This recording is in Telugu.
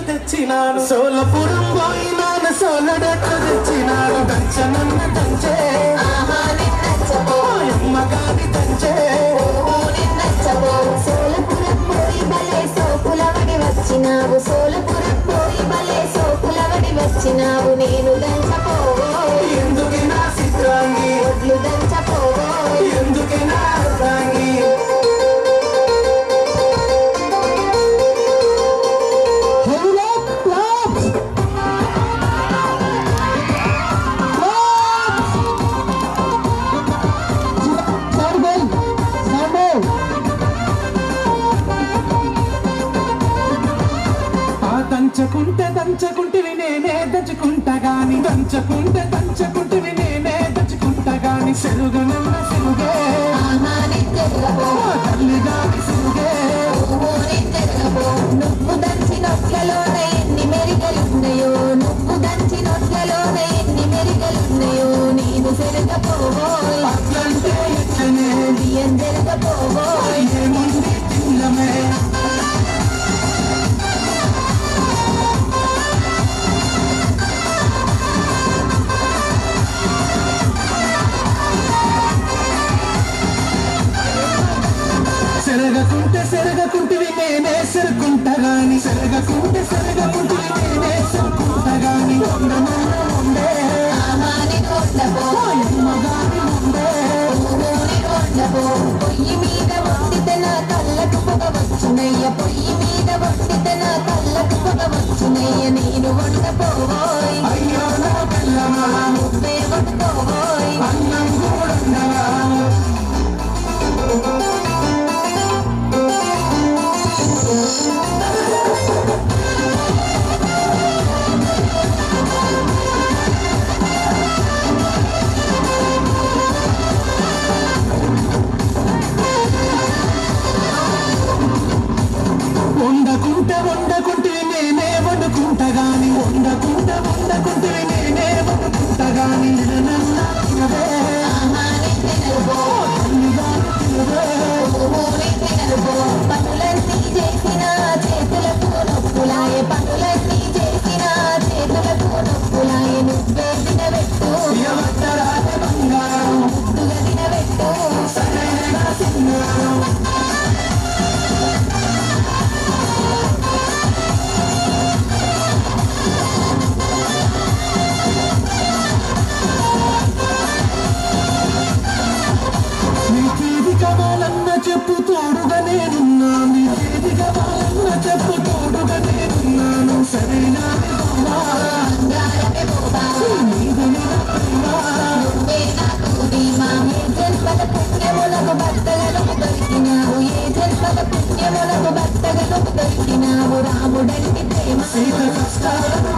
తెచ్చినాను సోలపురం పోయినాను సోలడట్లు తెచ్చినాను దంచనన్న దంచే అమ్మగారి దంచే సోలపురం పోయి బలే సోకులవడి వచ్చినావు సోలపురం పోయి బలే సోకులవడి వచ్చినావు నేను దంచపోవో ఎందుకు నా సిద్ధాంగి ఒడ్లు దంచపోవో ఎందుకు నా అర్థాంగి దంచకుంటివి నేనే దంచుకుంటా గాని దంచకుంటివి నేనే దంచుకుంటా గాని సెలుగనన్న సెలుగే తల్లి గాని సెలుగే నువ్వు దంచి నొట్లలోన ఎన్ని మెరిగలున్నాయో నువ్వు దంచి నొట్లలోన ఎన్ని మెరిగలున్నాయో నేను సెరగపోవోయ్ అట్లంటే ఎట్లనే బియ్యం జరగపోవోయ్ ఏముంది తిన్నమే సెరగకుంటివి నేనే సెరుకుంటా గాని సెరగకుంటివి నేనే సెరుకుంటా గాని ఉండే పొయ్యి మీద వండితే నా కళ్ళకు పొగ వచ్చునయ్య పొయ్యి మీద వండితే నా కళ్ళకు పొగ వచ్చునయ్య నేను వండపోవోయ్ అయ్యో నా పిల్లమా నువ్వే వండుకోవోయ్ అన్నం కూడా వండకుంటివి నేనే వండుకుంటా గాని వండకుంటివి నేనే వండుకుంటా గాని పనులన్నీ చేసిన చేతులకు నొప్పులాయే పనులన్నీ చేసిన చేతులకు నొప్పులాయే నువ్వే తినబెట్టు బంగారం ముద్దుగా తినబెట్టు సరైన సింగారం కావాలన్న చెప్పు తోడుగా నేనున్నాను ఏది కావాలన్న చెప్పు తోడుగా నేనున్నాను సరేనా పుణ్యములకు భక్తగలకు దొరికినావు ఏ జన్మల పుణ్యములకు భక్తగలకు దొరికినావు రాముడంటి ప్రేమ సీత కష్టాలను